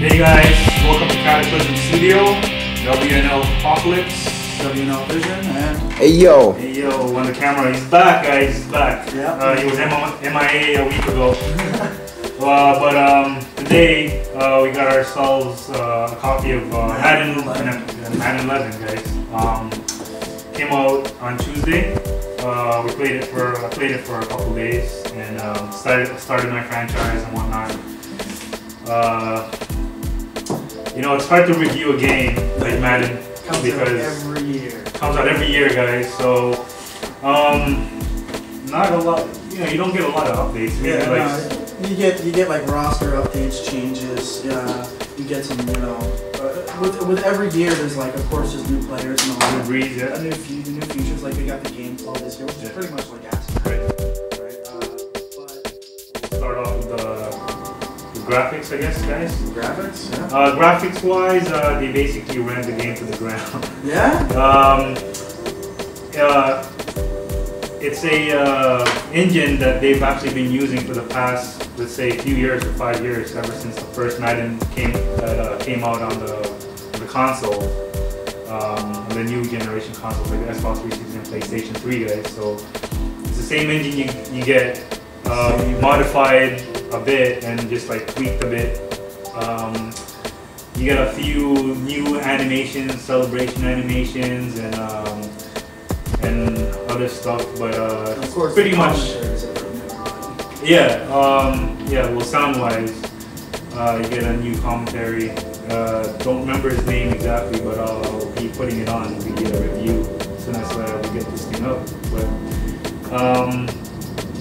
Hey guys, welcome to Cataclysm Studio, WNL Apocalypse, WNL Vision, and Hey yo, on the camera, he's back guys, he's back. Yeah. He was MIA a week ago. Today we got ourselves a copy of Madden 11 guys. Came out on Tuesday. I played it for a couple days and started my franchise and whatnot. It's hard to review a game like Madden because comes out every year, guys. So, not a lot. You don't get a lot of updates. You get like roster updates, changes. You get some, with every year there's like, of course, there's new players and all that. New features. Like we got the game flow this year, which is pretty much like asking. Right. We'll start off with the graphics, I guess, guys. Graphics? Yeah. Graphics-wise, they basically ran the game to the ground. Yeah? It's a engine that they've actually been using for the past, let's say, few years or 5 years, ever since the first Madden came out on the console, on the new generation consoles like the Xbox 360 and PlayStation 3, guys. So it's the same engine you get modified a bit and just like tweaked a bit. You get a few new animations, celebration animations, and other stuff, but of course, pretty much, well, sound-wise, you get a new commentary. Don't remember his name exactly, but I'll be putting it on if we get a review as soon as we get this thing up. But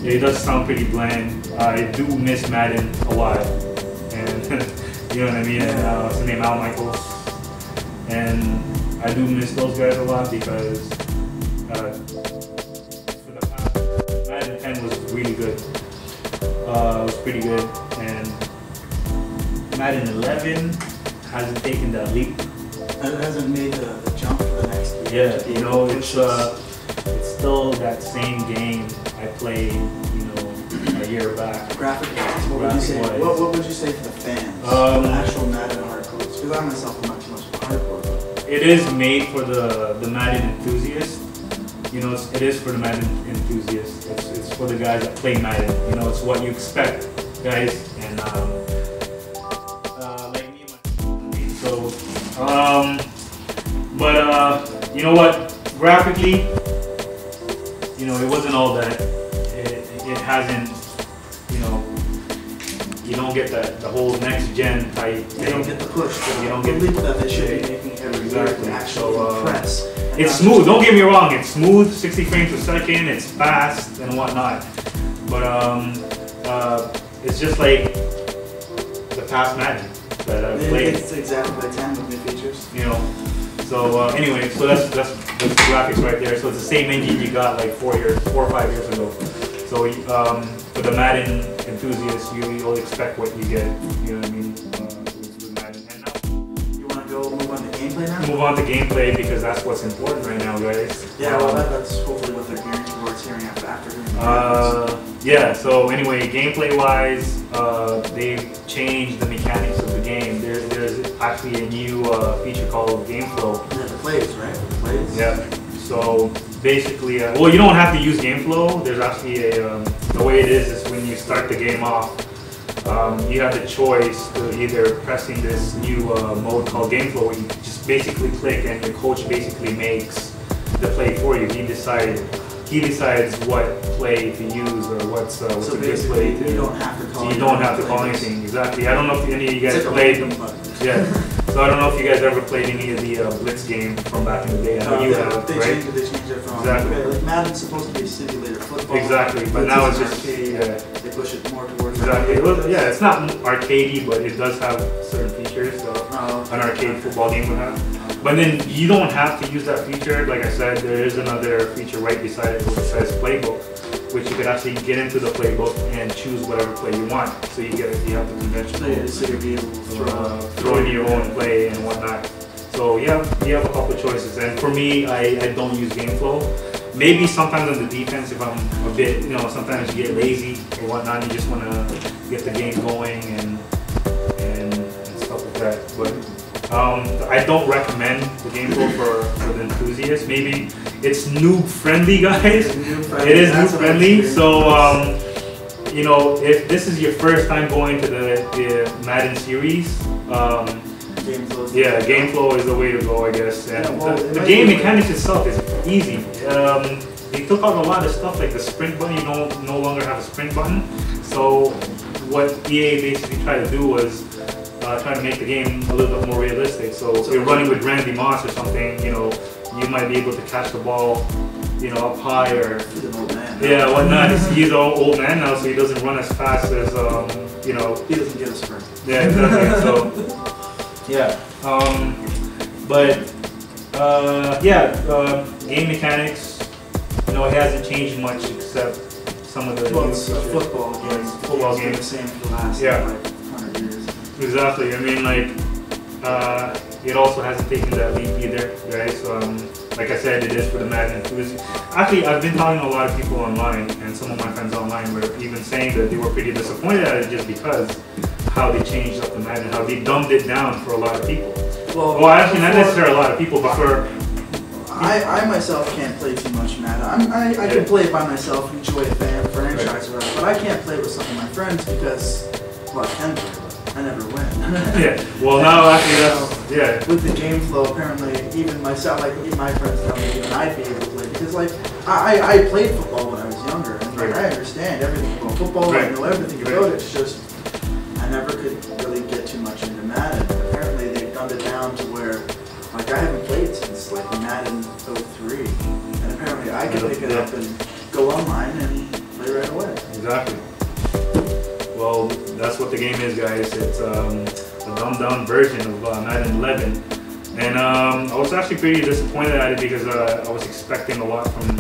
it does sound pretty bland. I do miss Madden a lot, and you know what I mean. What's his name, Al Michaels, and I do miss those guys a lot because for the past, Madden 10 was really good. It was pretty good, and Madden 11 hasn't taken that leap. It hasn't made the jump for the next year. Yeah, it's still that same game I played, a year back. Graphic-wise, what would you say? What would you say for the fans? The actual Madden hardcore. Because I myself am not too much of a hardcore. But it is made for the Madden enthusiast. It is for the Madden enthusiasts. It's for the guys that play Madden. It's what you expect, guys. And like me and my team. So, you know what? Graphically, it wasn't all that. It hasn't. You don't get the whole next gen type thing. You don't get the push. You don't get the leap that they should be making every year to actually impress. It's smooth. Don't get me wrong. It's smooth, 60 frames per second. It's fast and whatnot. But it's just like the past Madden that I've played. It's exactly like 10 with new features. So anyway, so that's the graphics right there. So it's the same engine you got like 4 or 5 years ago. So for the Madden enthusiasts, you'll expect what you get. You know what I mean? With Madden. And now, you want to move on to gameplay now? Move on to gameplay because that's what's important right now, guys. Yeah, that's hopefully what they're gearing towards hearing after doing yeah. So anyway, gameplay-wise, they've changed the mechanics of the game. There's actually a new feature called Game Flow. Yeah, the plays, right? The plays. Yeah. So basically, well, you don't have to use game flow. There's actually the way it is when you start the game off, you have the choice to either pressing this new mode called game flow, where you just basically click and your coach basically makes the play for you. He decides what play to use or what's a good play to. You don't have to call. So you don't have to call anything. Exactly. I don't know if any of you guys played them. Yeah. So I don't know if you guys ever played any of the Blitz game from back in the day. I know you have, they right? They changed it from like Madden's supposed to be a simulator football. Exactly, but now it's just they push it more towards exactly. Yeah, it's not arcadey, but it does have certain features that an arcade football game would have. But then you don't have to use that feature. Like I said, there is another feature right beside it which says playbook, which you could actually get into the playbook and choose whatever play you want. So you have the conventional. So you'll be able to throw in your own play and whatnot. So you have a couple choices. And for me, I don't use game flow. Maybe sometimes on the defense, if I'm a bit, sometimes you get lazy or whatnot, you just want to get the game going and stuff like that. But I don't recommend the game flow for the enthusiasts. Maybe it's noob friendly, guys. It is noob friendly. So you know, if this is your first time going to the Madden series, game flow is the way to go, I guess. And the game mechanics itself is easy. They took out a lot of stuff like the sprint button. You don't no longer have a sprint button. So what EA basically tried to do was try to make the game a little bit more realistic. So if you're running with Randy Moss or something, you know, you might be able to catch the ball, you know, up high or whatnot. He's an old man now, so he doesn't run as fast as you know. He doesn't get a sprint. Yeah, exactly. So yeah, game mechanics. You know, it hasn't changed much except some of the football games. Football games the same for the last like 100 years. Exactly. I mean, like it also hasn't taken that leap either, right? So like I said, it is for the Madden enthusiasts. Actually, I've been talking to a lot of people online, and some of my friends online were even saying that they were pretty disappointed at it just because how they changed up the Madden, how they dumbed it down for a lot of people. Well, actually, not necessarily a lot of people, but for I myself can't play too much Madden. I can play it by myself, enjoy a franchise or whatever, but I can't play with some of my friends because, well, I can play, but I never win. Yeah, well now actually that's, with the game flow, apparently, even myself, like even my friends tell me even I'd be able to play, because like, I played football when I was younger, and like, I understand everything about football, I know everything about it, it's just, I never could really get too much into Madden. Apparently they've dumbed it down to where, like, I haven't played since like Madden 03, and apparently I can pick it up and go online and play right away. Exactly. Well, that's what the game is, guys. It's a dumbed down version of Madden 11, and I was actually pretty disappointed at it because I was expecting a lot from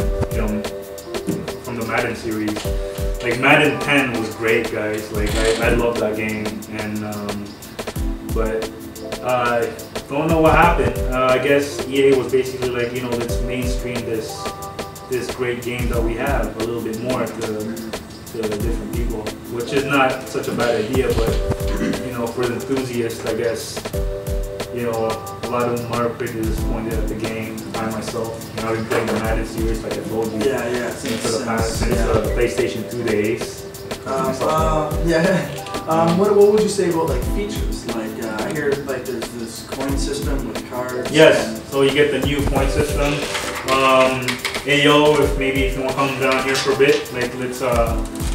from the Madden series. Like Madden 10 was great, guys. Like I love that game, and but don't know what happened. I guess EA was basically like, you know, let's mainstream this great game that we have a little bit more to different people, which is not such a bad idea. But you know, for the enthusiasts, I guess, you know, a lot of them are pretty disappointed at the game. I myself, you know, I've been playing the Madden series, like I told you, since the PlayStation 2 days. What would you say about like features? Like I hear like there's this coin system with cards. Yes, so you get the new point system. Hey yo, if you want to come down here for a bit, like let's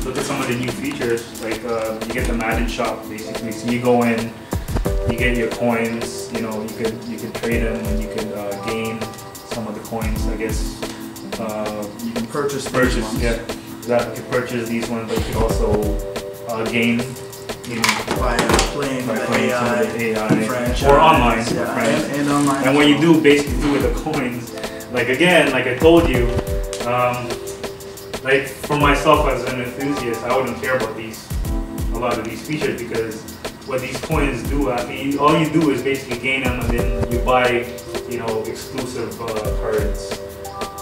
look at some of the new features. Like you get the Madden shop basically. So you go in, you get your coins. You know, you could trade them and you could gain some of the coins. I guess you can purchase. Yeah, that you could purchase these ones, but you could also gain. By playing the AI franchise. Or online with friends. And online. And what you do basically do with the coins, like again, like I told you, like for myself as an enthusiast, I wouldn't care about a lot of these features, because what these coins do, all you do is basically gain them, and then you buy, you know, exclusive cards,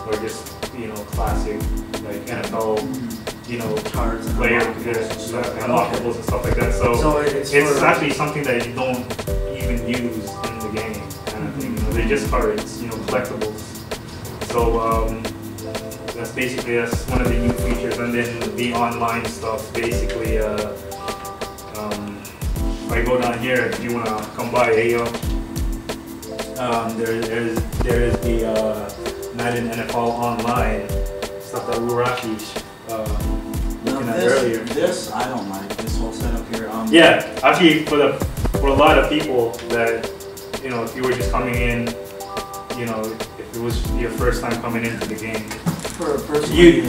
or just, you know, classic like NFL. You know, cards, player unlockables and stuff like that. So it's actually something that you don't even use in the game, kind of thing. You know, they're just cards, you know, collectibles. So that's one of the new features. And then the online stuff, basically. If I go down here, if you wanna come by, hey yo, there is the Madden NFL Online stuff that we were actually. Looking at earlier. This I don't like, this whole setup here. Yeah, actually for a lot of people that, you know, if you were just coming in, you know, if it was your first time coming into the game, for a person, you'd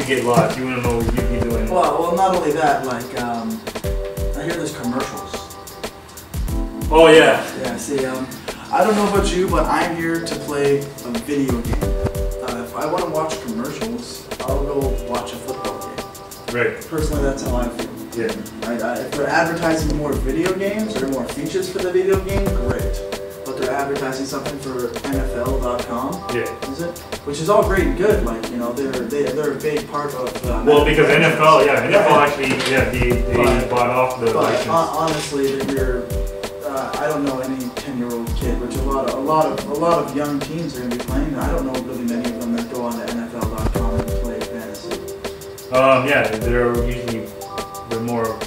get lost. You wouldn't know what you'd be doing. Well, not only that, like I hear there's commercials. Oh yeah. Yeah. See, I don't know about you, but I'm here to play a video game. If I want to watch commercials, I'll go watch a football game. Right. Personally, that's how I feel. Yeah. Right. If they're advertising more video games or more features for the video game, great. But they're advertising something for NFL.com. Yeah. Is it? Which is all great and good. Like, you know, they're a big part of. Well, because NFL actually, they bought off the license. Honestly, I don't know any 10-year-old kid, which a lot of young teens are going to be playing. I don't know really many of them that go on to NFL.com and play fantasy. Yeah, they're more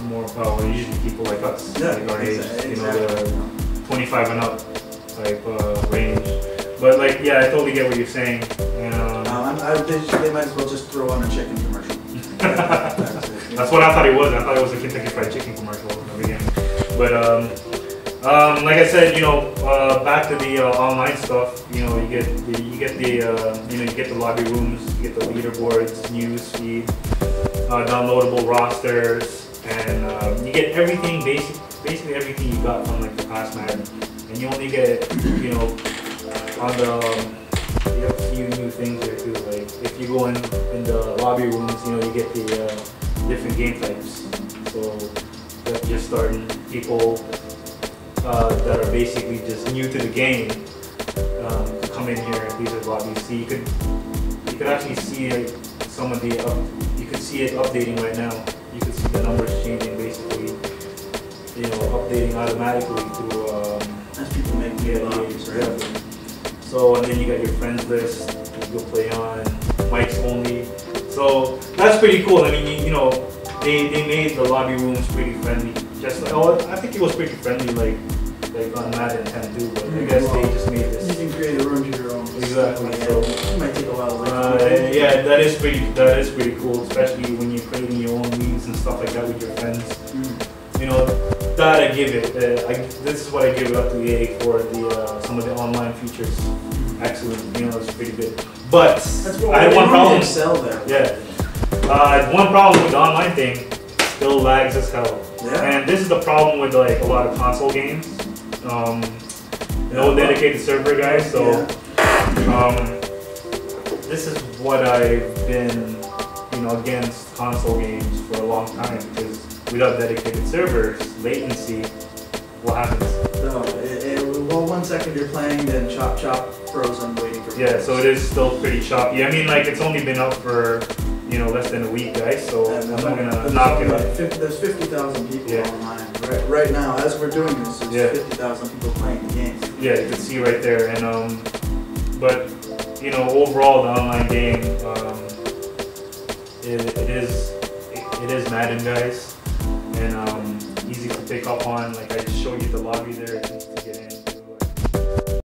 usually people like us, yeah, like our age, exactly. you know, the 25 and up type range. But like, yeah, I totally get what you're saying. They might as well just throw on a chicken commercial. That's what I thought it was. I thought it was a Kentucky Fried Chicken commercial in the beginning. But like I said, you know, back to the online stuff. You know, you get the lobby rooms, you get the leaderboards, news feed, downloadable rosters, and you get everything, basically everything you got from like the past Madden. And you only get, you know, on the you have a few new things there too. Like if you go in the lobby rooms, you know, you get the different game types. So that's just starting people that are basically just new to the game to come in here. These are lobbies. See, you could actually see like, some of the you could see it updating right now. You could see the numbers changing basically. You know, updating automatically through as people make new lobbies, right? So, and then you got your friends list, you go play on, mics only. So, that's pretty cool. I mean, you know, they made the lobby rooms pretty friendly. Just like, I think it was pretty friendly like on Madden 10 too, but I guess they just made this. You can create a room to your own. Exactly. So, it might take a while. Yeah, that is pretty cool, especially when you're creating your own leagues and stuff like that with your friends. You know, that I give it. This is what I give it up to EA for some of the online features. Excellent, you know, it's pretty good. But I had one problem. Excel there. Yeah, I had one problem with the online thing. Still lags as hell. Yeah. And this is the problem with like a lot of console games. No dedicated server, guys. So this is what I've been, you know, against console games for a long time because. Without dedicated servers, latency, what happens? No, well, 1 second you're playing, then chop, frozen, waiting for. Yeah, so it is still pretty choppy. I mean, like it's only been up for, you know, less than a week, guys. So I'm not gonna knock it up. There's 50,000 people online right now. As we're doing this, there's 50,000 people playing the game. Yeah, you can see right there. And but you know, overall, the online game, it is Madden, guys. And easy to pick up on. Like I just showed you the lobby there to get in.